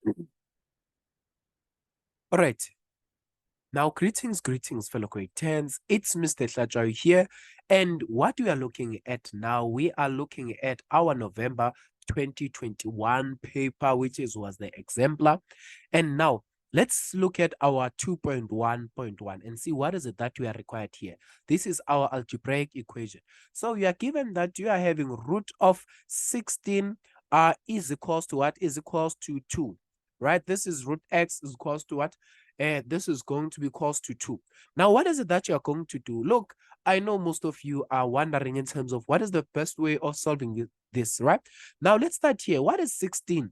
All right. Now, greetings, fellow grade 10s. It's Mr. Hlajai here. And what we are looking at now, we are looking at our November 2021 paper, which was the exemplar. And now, let's look at our 2.1.1 and see what is it that we are required here. This is our algebraic equation. So you are given that you are having root of 16 is equals to what? Is equals to 2, right? This is root x is equals to what? This is going to be equals to 2. Now, what is it that you're going to do? Look, I know most of you are wondering in terms of what is the best way of solving this, right? Now, let's start here. What is 16?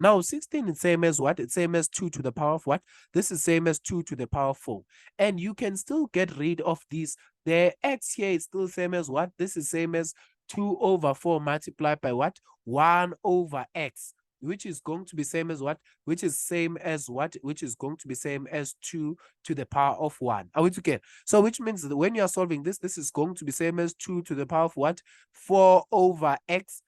Now, 16 is same as what? It's same as 2 to the power of what? This is same as 2 to the power of 4. And you can still get rid of these. The x here is still same as what? This is same as 2 over 4 multiplied by what? 1 over x, which is going to be same as what? Which is same as what? Which is going to be same as 2 to the power of 1. Are we together? So which means that when you are solving this, this is going to be same as 2 to the power of what? 4 over x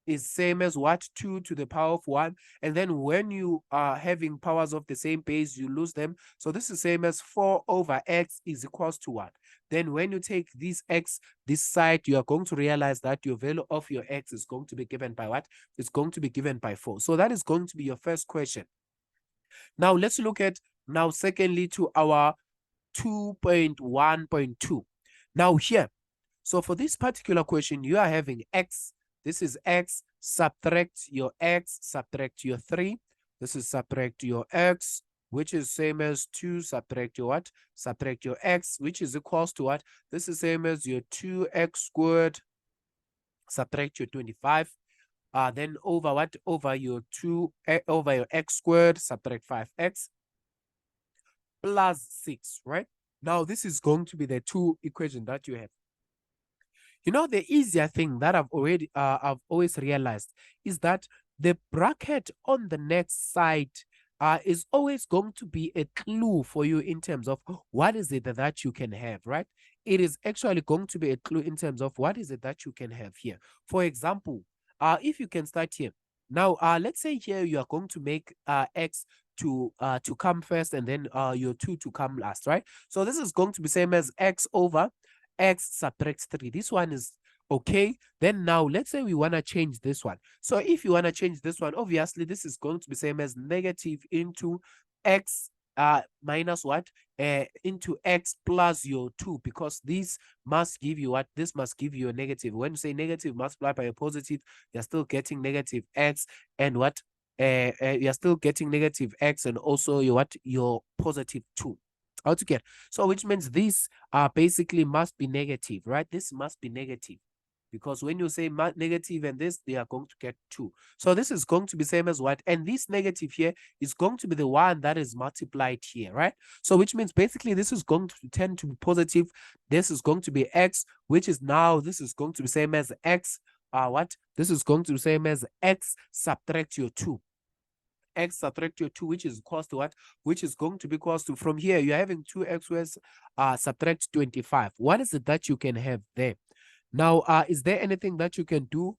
is same as what? 2 to the power of 1. And then when you are having powers of the same base, you lose them. So this is same as 4 over x is equals to 1. Then when you take this x, this side, you are going to realize that your value of your x is going to be given by what? It's going to be given by 4. So that is going to be your first question. Now let's look at now secondly to our 2.1.2. Now here, so for this particular question, you are having x. This is x, subtract your x, subtract your 3. This is subtract your x, which is same as 2, subtract your what? Subtract your x, which is equals to what? This is same as your 2x squared, subtract your 25. Then over what? Over your over your x squared, subtract 5x, plus 6, right? Now, this is going to be the two equation that you have. You know, the easier thing that I've always realized is that the bracket on the next side is always going to be a clue for you in terms of what is it that you can have, right? It is actually going to be a clue in terms of what is it that you can have here. For example, if you can start here. Now, let's say here you are going to make x to come first and then your 2 to come last, right? So this is going to be same as x over x subtract 3. This one is okay. Then now let's say we want to change this one. So if you want to change this one, obviously this is going to be same as negative into x minus what? Into x plus your 2, because this must give you what? This must give you a negative. When you say negative multiplied by a positive, you're still getting negative x and what? You're still getting negative x and also your what? Your positive 2. How to get? So which means this basically must be negative, right? This must be negative, because when you say negative and this, they are going to get 2. So this is going to be same as what? And this negative here is going to be the one that is multiplied here, right? So which means basically this is going to tend to be positive. This is going to be x, which is now this is going to be same as x. What? This is going to be same as x subtract your 2. X subtract your 2, which is equals to what? Which is going to be equals to, from here, you're having 2x squared subtract 25. What is it that you can have there? Now, is there anything that you can do?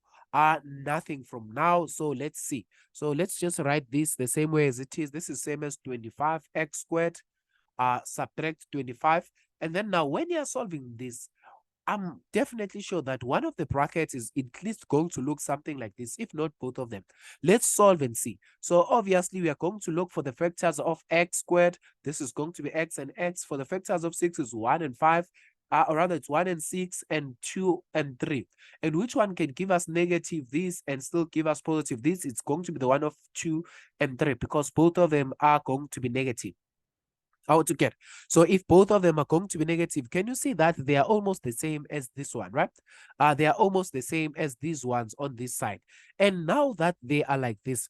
Nothing from now. So let's see. So let's just write this the same way as it is. This is same as 25x squared subtract 25. And then now when you're solving this, I'm definitely sure that one of the brackets is at least going to look something like this, if not both of them. Let's solve and see. So obviously we are going to look for the factors of x squared. This is going to be x and x. For the factors of 6 is 1 and 5. Or rather it's 1 and 6 and 2 and 3. And which one can give us negative this and still give us positive this? It's going to be the one of 2 and 3, because both of them are going to be negative. How to get? So if both of them are going to be negative, can you see that they are almost the same as this one, right? They are almost the same as these ones on this side. And now that they are like this,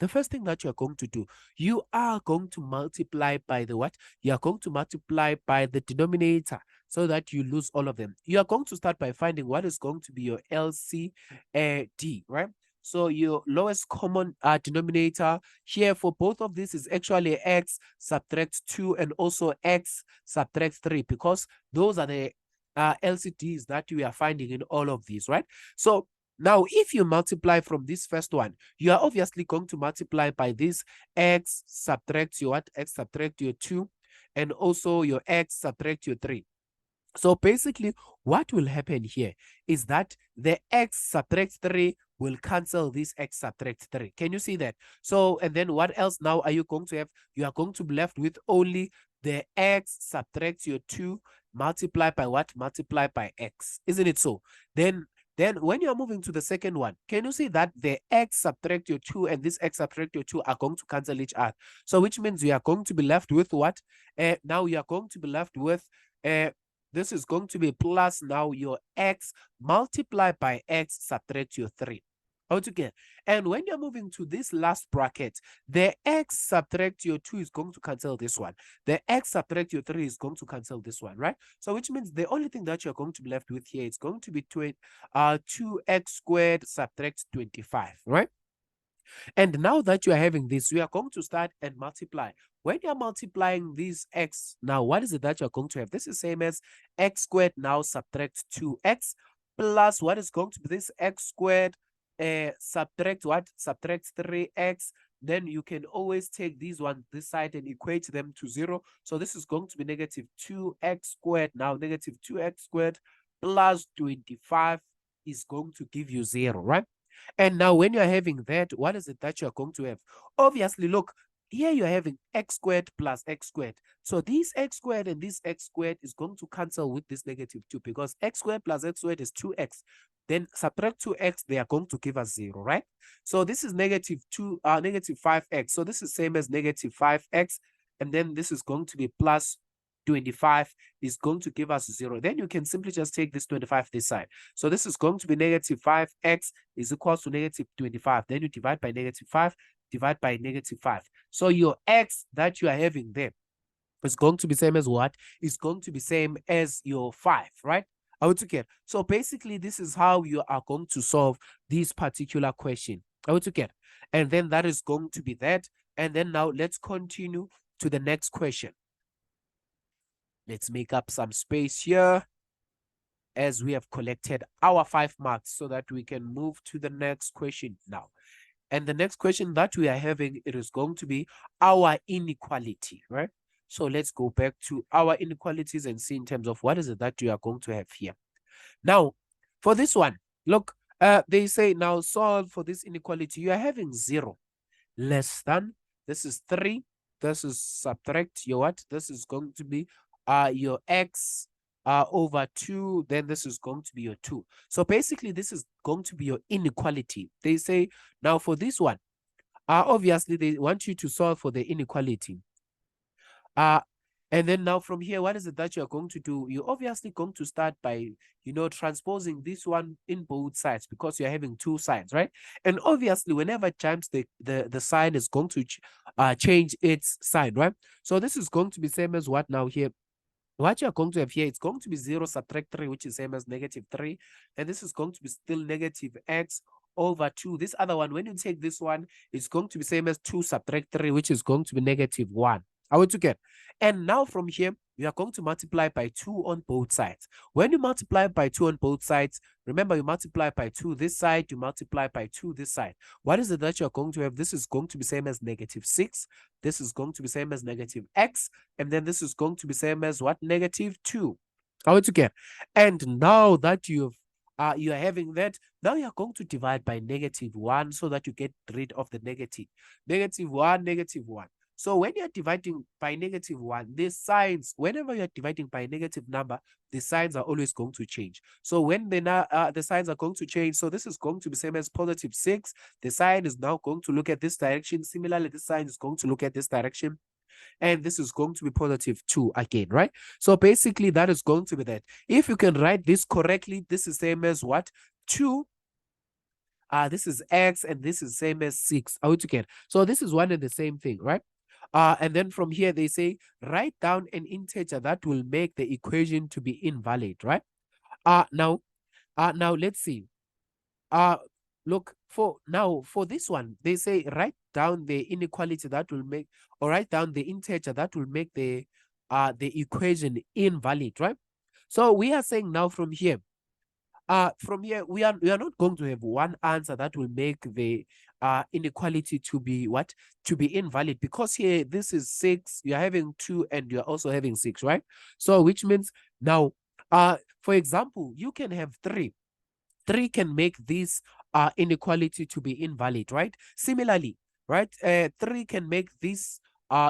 the first thing that you're going to do, you are going to multiply by the what? You are going to multiply by the denominator so that you lose all of them. You are going to start by finding what is going to be your LCD, right? So your lowest common denominator here for both of this is actually x subtract 2 and also x subtract 3, because those are the LCDs that we are finding in all of these, right? So Now, if you multiply from this first one, you are obviously going to multiply by this x subtract your what? X subtract your 2, and also your x subtract your 3. So basically, what will happen here is that the x subtract 3 will cancel this x subtract 3. Can you see that? So, and then what else now are you going to have? You are going to be left with only the x subtract your 2 multiply by what? Multiply by x. Isn't it so? Then when you are moving to the second one, can you see that the x subtract your 2 and this x subtract your 2 are going to cancel each other? So which means you are going to be left with what? Now you are going to be left with this is going to be plus now your x multiplied by x subtract your 3. Altogether. And when you're moving to this last bracket, the x subtract your 2 is going to cancel this one. The x subtract your 3 is going to cancel this one, right? So which means the only thing that you're going to be left with here is going to be 2x squared subtract 25, right? And now that you are having this, we are going to start and multiply. When you're multiplying these x, now what is it that you're going to have? This is same as x squared now subtract 2x plus what is going to be this x squared subtract what? Subtract 3x. Then you can always take these one this side and equate them to 0. So this is going to be negative 2x squared. Now negative 2x squared plus 25 is going to give you 0, right? And now when you're having that, what is it that you're going to have? Obviously, look, here you're having x squared plus x squared. So this x squared and this x squared is going to cancel with this negative 2 because x squared plus x squared is 2x. Then subtract 2x, they are going to give us 0, right? So this is negative 5x. So this is same as negative 5x. And then this is going to be plus 25 is going to give us 0. Then you can simply just take this 25 this side. So this is going to be negative 5x is equals to negative 25. Then you divide by negative 5, divide by negative 5. So your x that you are having there is going to be same as what? It's going to be same as your 5, right? I would get. So basically, this is how you are going to solve this particular question. I would get. And then that is going to be that. And then now let's continue to the next question. Let's make up some space here as we have collected our 5 marks so that we can move to the next question now. And the next question that we are having, it is going to be our inequality, right? So let's go back to our inequalities and see in terms of what is it that you are going to have here. Now, for this one, look, they say now solve for this inequality. You are having 0 less than, this is 3, this is subtract your what? This is going to be your x over 2, then this is going to be your 2. So basically, this is going to be your inequality. They say, now for this one, obviously, they want you to solve for the inequality. And then now from here, what is it that you're going to do? You're obviously going to start by, transposing this one in both sides because you're having 2 sides, right? And obviously, whenever it jumps, the sign is going to change its sign, right? So this is going to be same as what now here? What you're going to have here, it's going to be 0 subtract 3, which is same as negative 3. And this is going to be still negative x over 2. This other one, when you take this one, it's going to be same as 2 subtract 3, which is going to be negative 1. I want to get. And now from here, we are going to multiply by 2 on both sides. When you multiply by 2 on both sides, remember you multiply by 2 this side, you multiply by 2 this side. What is it that you're going to have? This is going to be same as negative 6. This is going to be same as negative x. And then this is going to be same as what? Negative 2. I want to get. And now that you are having that, now you're going to divide by negative 1 so that you get rid of the negative. Negative 1, negative 1. So when you're dividing by negative 1, the signs, whenever you're dividing by a negative number, the signs are always going to change. So when the signs are going to change, so this is going to be same as positive 6. The sign is now going to look at this direction. Similarly, this sign is going to look at this direction. And this is going to be positive 2 again, right? So basically, that is going to be that. If you can write this correctly, this is same as what? 2. This is x, and this is same as 6. Are we together? So this is one and the same thing, right? And then from here, they say, write down an integer that will make the equation to be invalid, right? Now let's see. Look, for this one, they say, write down the inequality that will make, or write down the integer that will make the equation invalid, right? So we are saying now from here, from here we are not going to have one answer that will make the inequality to be what, to be invalid, because here this is 6, you're having 2 and you're also having 6, right? So which means now for example, you can have 3 can make this inequality to be invalid, right? Similarly, right, 3 can make this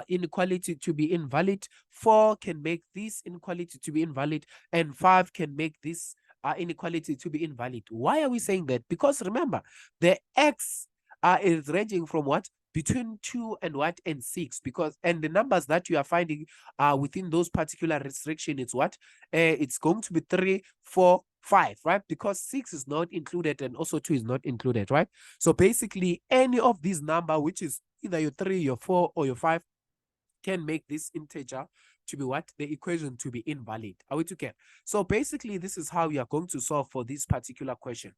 inequality to be invalid, 4 can make this inequality to be invalid, and 5 can make this inequality to be invalid. Why are we saying that? Because remember, the x is ranging from what, between 2 and what, and 6, because, and the numbers that you are finding within those particular restriction, it's what, it's going to be 3, 4, 5, right? Because 6 is not included and also 2 is not included, right? So basically any of these number, which is either your 3, your 4, or your 5, can make this integer to be what, the equation to be invalid. Are we together? So basically this is how we are going to solve for this particular question.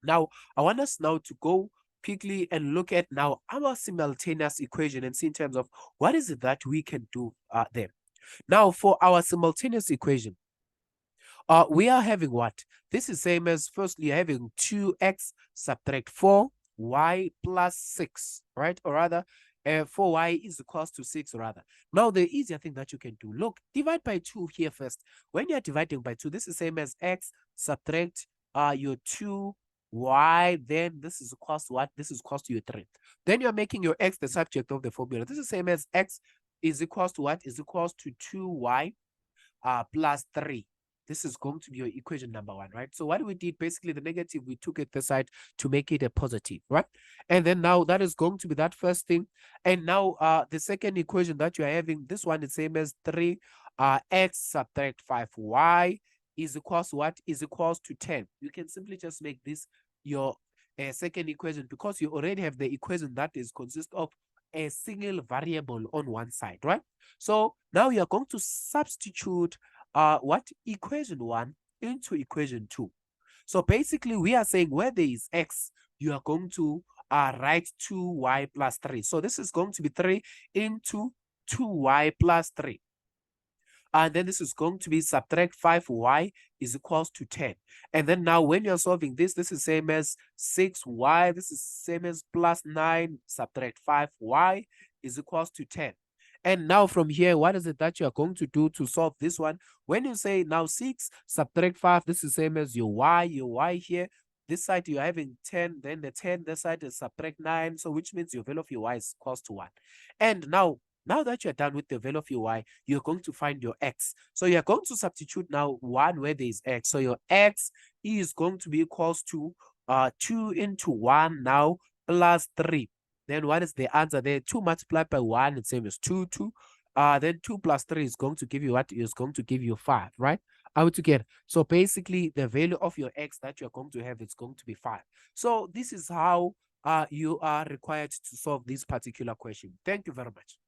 Now I want us now to go quickly and look at now our simultaneous equation and see in terms of what is it that we can do there. Now for our simultaneous equation, we are having what? This is same as, firstly, you're having 2x subtract 4y plus 6, right? Or rather, 4y is equals to 6, rather. Now, the easier thing that you can do, look, divide by 2 here first. When you're dividing by 2, this is same as x subtract your 2y, then this is equals to what? This is equals to your 3. Then you're making your x the subject of the formula. This is same as x is equals to what? Is equals to 2y plus 3. This is going to be your equation number 1, right? So what we did, basically the negative, we took it this side to make it a positive, right? And then now that is going to be that first thing. And now the second equation that you are having, this one is same as 3 x subtract 5y is equals to what? Is equals to 10. You can simply just make this your second equation, because you already have the equation that is consist of a single variable on one side, right? So now you are going to substitute what, equation 1 into equation 2. So basically we are saying where there is x, you are going to write 2y plus 3. So this is going to be 3 into 2y plus 3. And then this is going to be subtract 5y is equals to 10. And then now when you're solving this, this is same as 6y, this is same as plus 9, subtract 5y is equals to 10. And now from here, what is it that you are going to do to solve this one? When you say now 6 subtract 5, this is same as your y here. This side you're having 10, then the 10, this side is subtract 9. So which means your value of your y is equals to 1. And now that you're done with the value of your y, you're going to find your x. So you're going to substitute now 1 where there is x. So your x is going to be equals to 2 into 1 now plus 3. Then what is the answer there? 2 multiplied by 1, it's same as 2, 2. Then 2 plus 3 is going to give you what? Is going to give you 5, right? Are we together? So basically, the value of your x that you're going to have is going to be 5. So this is how you are required to solve this particular question. Thank you very much.